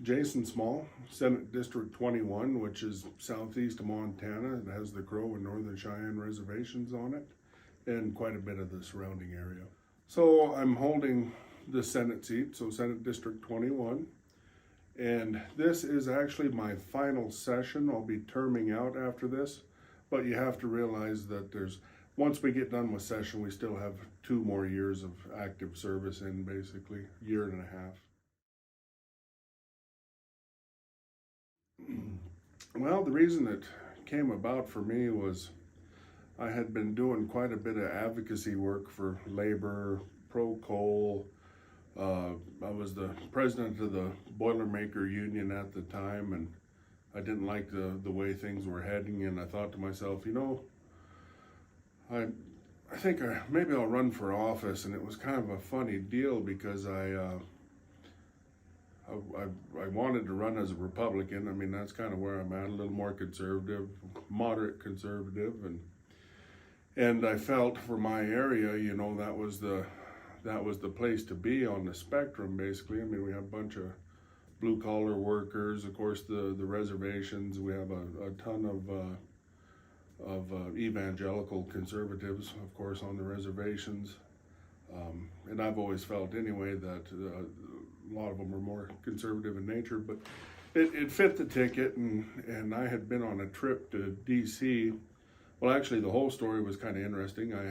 Jason Small, Senate District 21, which is southeast of Montana. It has the Crow and Northern Cheyenne reservations on it, and quite a bit of the surrounding area. So I'm holding the Senate seat, so Senate District 21. And this is actually my final session. I'll be terming out after this, but you have to realize that once we get done with session, we still have 2 more years of active service in, basically, year and a half. Well, the reason it came about for me was I had been doing quite a bit of advocacy work for labor, pro-coal. I was the president of the Boilermaker Union at the time, and I didn't like the way things were heading, and I thought to myself, I think maybe I'll run for office. And it was kind of a funny deal because I wanted to run as a Republican. I mean, that's kind of where I'm at, a little more conservative, moderate conservative, and I felt for my area, that was the place to be on the spectrum, basically. I mean, we have a bunch of blue collar workers, of course, the reservations. We have a ton of evangelical conservatives, of course, on the reservations. And I've always felt anyway that a lot of them are more conservative in nature, but it fit the ticket, and I had been on a trip to DC. Well, actually, the whole story was kind of interesting. I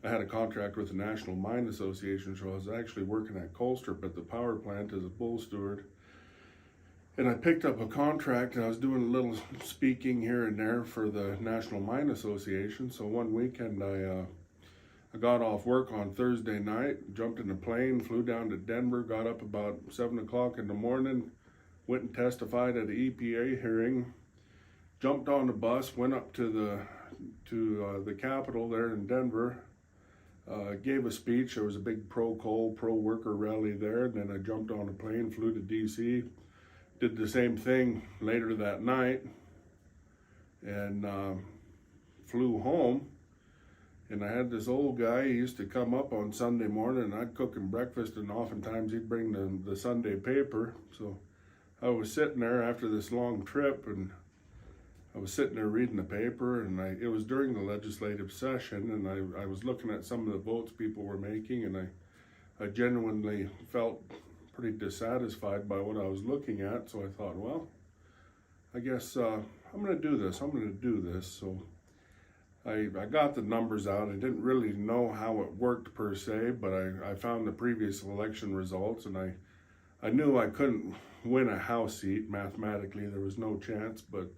had a contract with the National Mine Association, so I was actually working at Colstrip at the power plant as a bull steward. And I picked up a contract, and I was doing a little speaking here and there for the National Mine Association. So one weekend, I got off work on Thursday night, jumped in a plane, flew down to Denver, got up about 7 o'clock in the morning, went and testified at an EPA hearing, jumped on the bus, went up to the Capitol there in Denver, gave a speech. There was a big pro-coal, pro-worker rally there, and then I jumped on a plane, flew to DC, did the same thing later that night, and flew home. And I had this old guy. He used to come up on Sunday morning, and I'd cook him breakfast, and oftentimes he'd bring the Sunday paper. So I was sitting there after this long trip, and I was sitting there reading the paper, and it was during the legislative session, and I was looking at some of the votes people were making, and I genuinely felt pretty dissatisfied by what I was looking at. So I thought, well, I guess I'm going to do this. So I got the numbers out. I didn't really know how it worked per se, but I found the previous election results, and I knew I couldn't win a House seat. Mathematically, there was no chance, but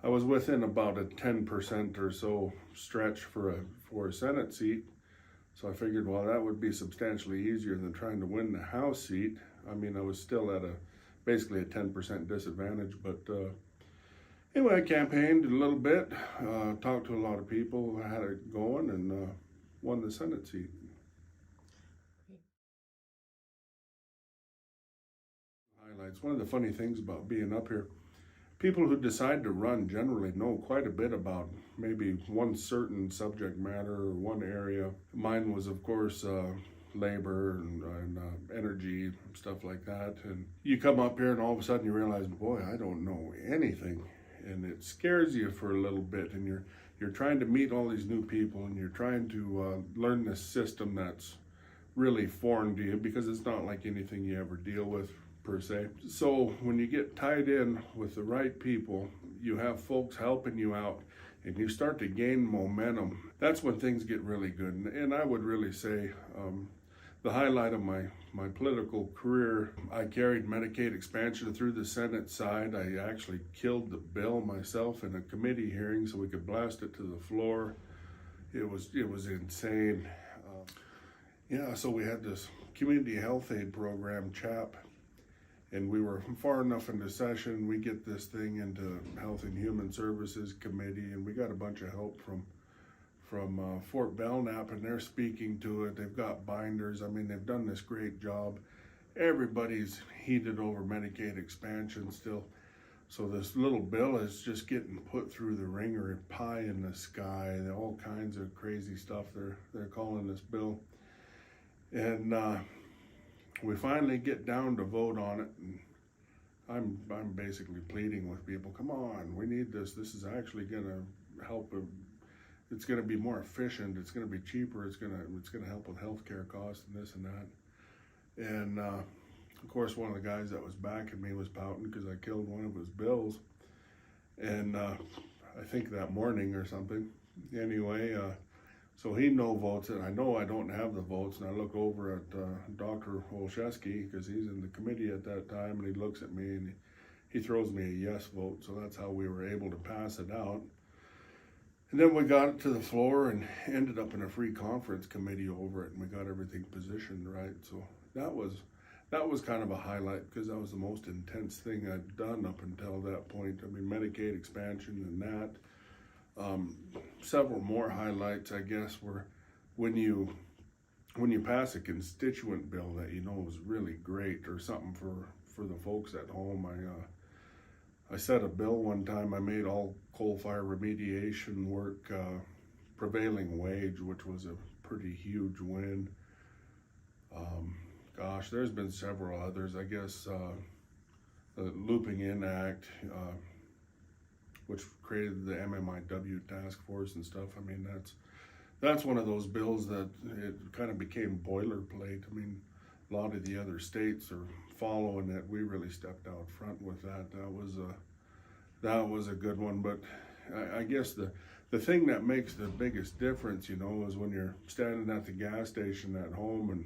I was within about a 10% or so stretch for a Senate seat. So I figured, well, that would be substantially easier than trying to win the House seat. I mean, I was still at basically a 10% disadvantage, but anyway, I campaigned a little bit, talked to a lot of people, had it going, and won the Senate seat. Highlights. One of the funny things about being up here, people who decide to run generally know quite a bit about maybe one certain subject matter or one area. Mine was, of course, labor and energy, stuff like that. And you come up here and all of a sudden you realize, boy, I don't know anything. And it scares you for a little bit, and you're trying to meet all these new people, and you're trying to learn this system that's really foreign to you, because it's not like anything you ever deal with per se. So when you get tied in with the right people, you have folks helping you out, and you start to gain momentum. That's when things get really good. And I would really say the highlight of my political career, I carried Medicaid expansion through the Senate side. I actually killed the bill myself in a committee hearing so we could blast it to the floor. It was insane. So we had this community health aid program, CHAP, and we were far enough into session. We get this thing into Health and Human Services Committee, and we got a bunch of help from Fort Belknap, and they're speaking to it. They've got binders. I mean, they've done this great job. Everybody's heated over Medicaid expansion still. So this little bill is just getting put through the ringer, pie in the sky, all kinds of crazy stuff they're calling this bill. And we finally get down to vote on it, and I'm basically pleading with people, come on, we need this. This is actually gonna help. It's gonna be more efficient. It's gonna be cheaper. It's gonna help with healthcare costs and this and that. And of course, one of the guys that was backing me was pouting because I killed one of his bills. And I think that morning or something. Anyway, so he no votes it. I know I don't have the votes, and I look over at Dr. Olszewski because he's in the committee at that time, and he looks at me and he throws me a yes vote. So that's how we were able to pass it out. And then we got it to the floor and ended up in a free conference committee over it, and we got everything positioned right. So that was kind of a highlight because that was the most intense thing I'd done up until that point. I mean, Medicaid expansion and that. Several more highlights, I guess, were when you pass a constituent bill that you know is really great or something for the folks at home. I set a bill one time. I made all coal fire remediation work prevailing wage, which was a pretty huge win. Gosh, there's been several others. I guess the Looping In Act, which created the MMIW task force and stuff. I mean, that's one of those bills that it kind of became boilerplate. I mean, a lot of the other states are following it. We really stepped out front with that. That was a good one. But I guess the thing that makes the biggest difference, you know, is when you're standing at the gas station at home and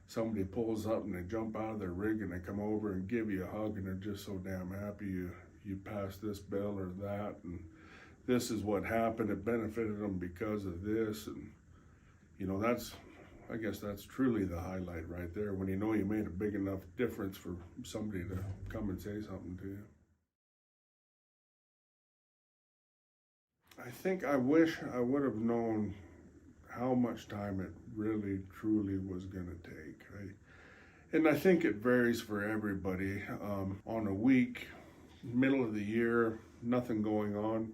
somebody pulls up and they jump out of their rig and they come over and give you a hug and they're just so damn happy you passed this bill or that, and this is what happened. It benefited them because of this, and you know, I guess that's truly the highlight right there, when you know you made a big enough difference for somebody to come and say something to you. I think I wish I would have known how much time it really truly was going to take. And I think it varies for everybody. On a week, middle of the year, nothing going on,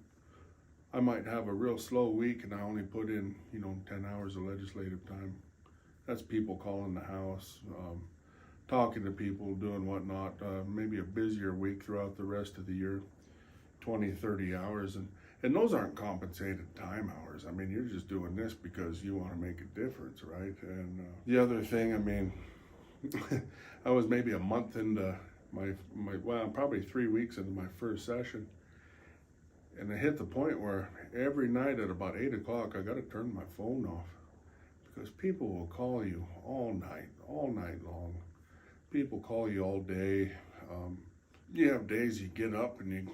I might have a real slow week and I only put in, 10 hours of legislative time. That's people calling the House, talking to people, doing whatnot. Maybe a busier week throughout the rest of the year, 20, 30 hours. And those aren't compensated time hours. I mean, you're just doing this because you want to make a difference, right? And the other thing, I mean, I was maybe a month into probably 3 weeks into my first session. And I hit the point where every night at about 8 o'clock, I got to turn my phone off because people will call you all night long. People call you all day. You have days you get up and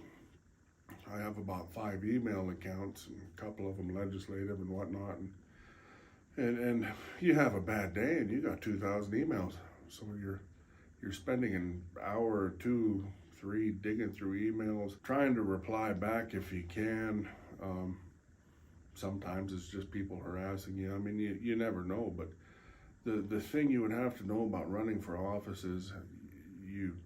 I have about 5 email accounts, and a couple of them legislative and whatnot. And you have a bad day and you got 2,000 emails. So you're spending an hour or 2, 3 digging through emails, trying to reply back if you can. Sometimes it's just people harassing you. I mean, you never know, but the thing you would have to know about running for office is you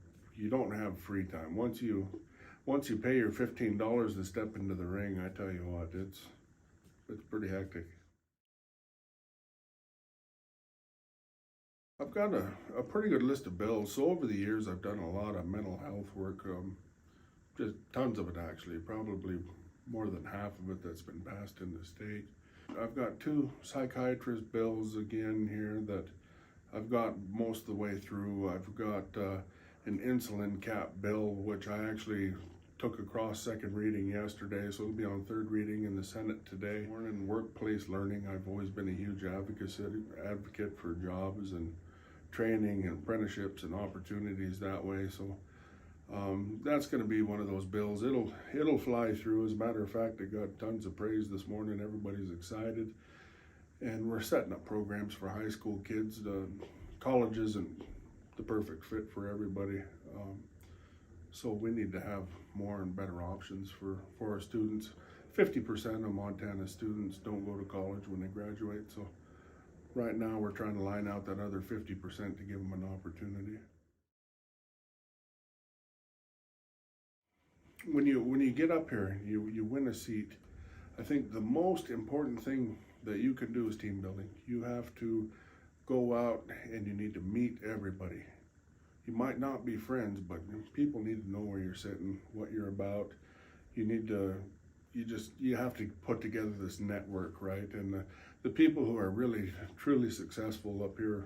don't have free time. Once you pay your $15 to step into the ring, I tell you what, it's pretty hectic. I've got a pretty good list of bills. So over the years, I've done a lot of mental health work, just tons of it actually, probably more than half of it that's been passed in the state. I've got 2 psychiatrist bills again here that I've got most of the way through. I've got an insulin cap bill, which I actually took across second reading yesterday, so it'll be on third reading in the Senate today. In workplace learning, I've always been a huge advocate for jobs and training and apprenticeships and opportunities that way. So that's going to be one of those bills. It'll fly through. As a matter of fact, it got tons of praise this morning. Everybody's excited, and we're setting up programs for high school kids. Colleges and the perfect fit for everybody. So we need to have more and better options for our students. 50% of Montana students don't go to college when they graduate. So right now we're trying to line out that other 50% to give them an opportunity. When you get up here, you win a seat. I think the most important thing that you can do is team building. You have to go out and you need to meet everybody. You might not be friends, but people need to know where you're sitting, what you're about. You need to, you have to put together this network, right? And the people who are really, truly successful up here,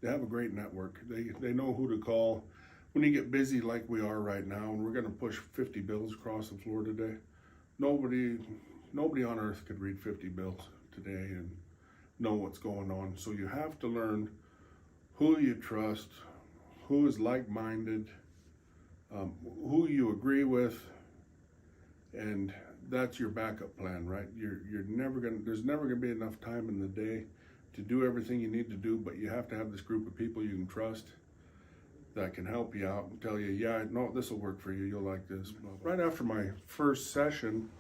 they have a great network. They know who to call. When you get busy like we are right now, and we're gonna push 50 bills across the floor today, nobody on earth could read 50 bills today and know what's going on. So you have to learn who you trust, who is like-minded, who you agree with, and that's your backup plan, right? There's never gonna be enough time in the day to do everything you need to do, but you have to have this group of people you can trust that can help you out and tell you, yeah, no, this will work for you, you'll like this. Right after my first session,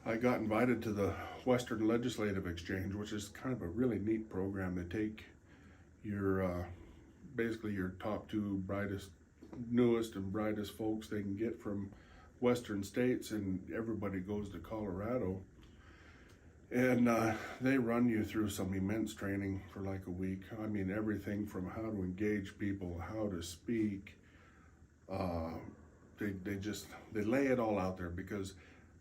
I got invited to the Western Legislative Exchange, which is kind of a really neat program. They take your, basically your top two newest and brightest folks they can get from Western states, and everybody goes to Colorado. And they run you through some immense training for like a week. I mean, everything from how to engage people, how to speak. They lay it all out there because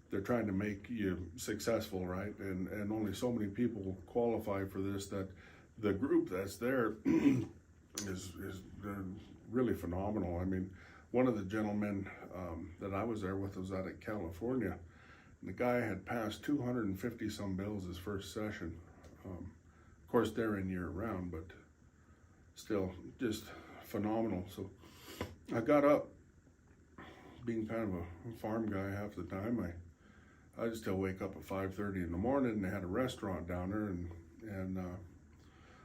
they're trying to make you successful, right? And only so many people qualify for this, that the group that's there is they're really phenomenal. I mean, one of the gentlemen that I was there with was out of California. The guy had passed 250 some bills his first session. Of course, they're in year round, but still just phenomenal. So I got up, being kind of a farm guy half the time. I still wake up at 5:30 in the morning, and they had a restaurant down there, and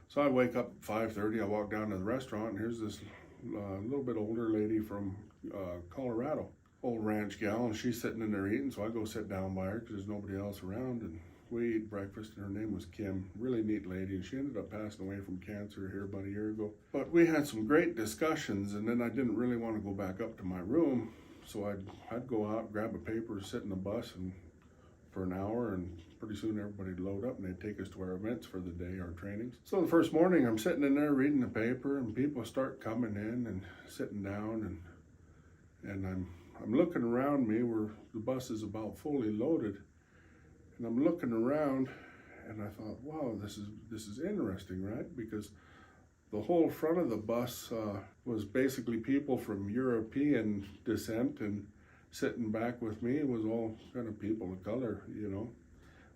so I wake up at 5:30. I walk down to the restaurant, and here's this little bit older lady from Colorado. Old ranch gal, and she's sitting in there eating, so I go sit down by her because there's nobody else around, and we eat breakfast, and her name was Kim. Really neat lady, and she ended up passing away from cancer here about a year ago. But we had some great discussions, and then I didn't really want to go back up to my room, so I'd go out, grab a paper, sit in the bus and for an hour, and pretty soon everybody'd load up and they'd take us to our events for the day, our trainings. So the first morning I'm sitting in there reading the paper, and people start coming in and sitting down, and I'm looking around me where the bus is about fully loaded, and I'm looking around, and I thought, wow, this is interesting, right? Because the whole front of the bus was basically people from European descent, and sitting back with me was all kind of people of color, you know.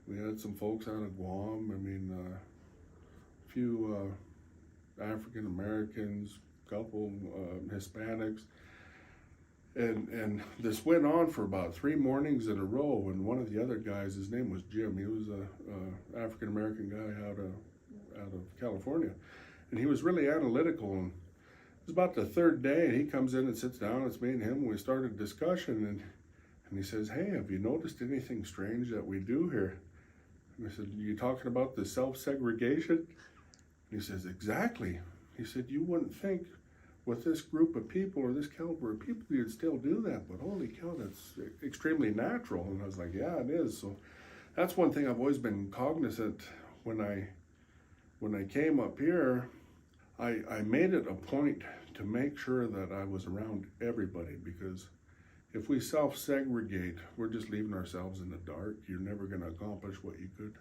We had some folks out of Guam, I mean, a few African Americans, couple Hispanics. And this went on for about 3 mornings in a row. And one of the other guys, his name was Jim. He was a African American guy out of California, and he was really analytical. And it was about the 3rd day, and he comes in and sits down. It's me and him. And we started a discussion, and he says, "Hey, have you noticed anything strange that we do here?" And I said, "You talking about the self-segregation?" And he says, "Exactly." He said, "You wouldn't think with this group of people or this caliber of people, you'd still do that, but holy cow, that's extremely natural." And I was like, yeah, it is. So that's one thing I've always been cognizant when I came up here. I made it a point to make sure that I was around everybody, because if we self-segregate, we're just leaving ourselves in the dark. You're never going to accomplish what you could.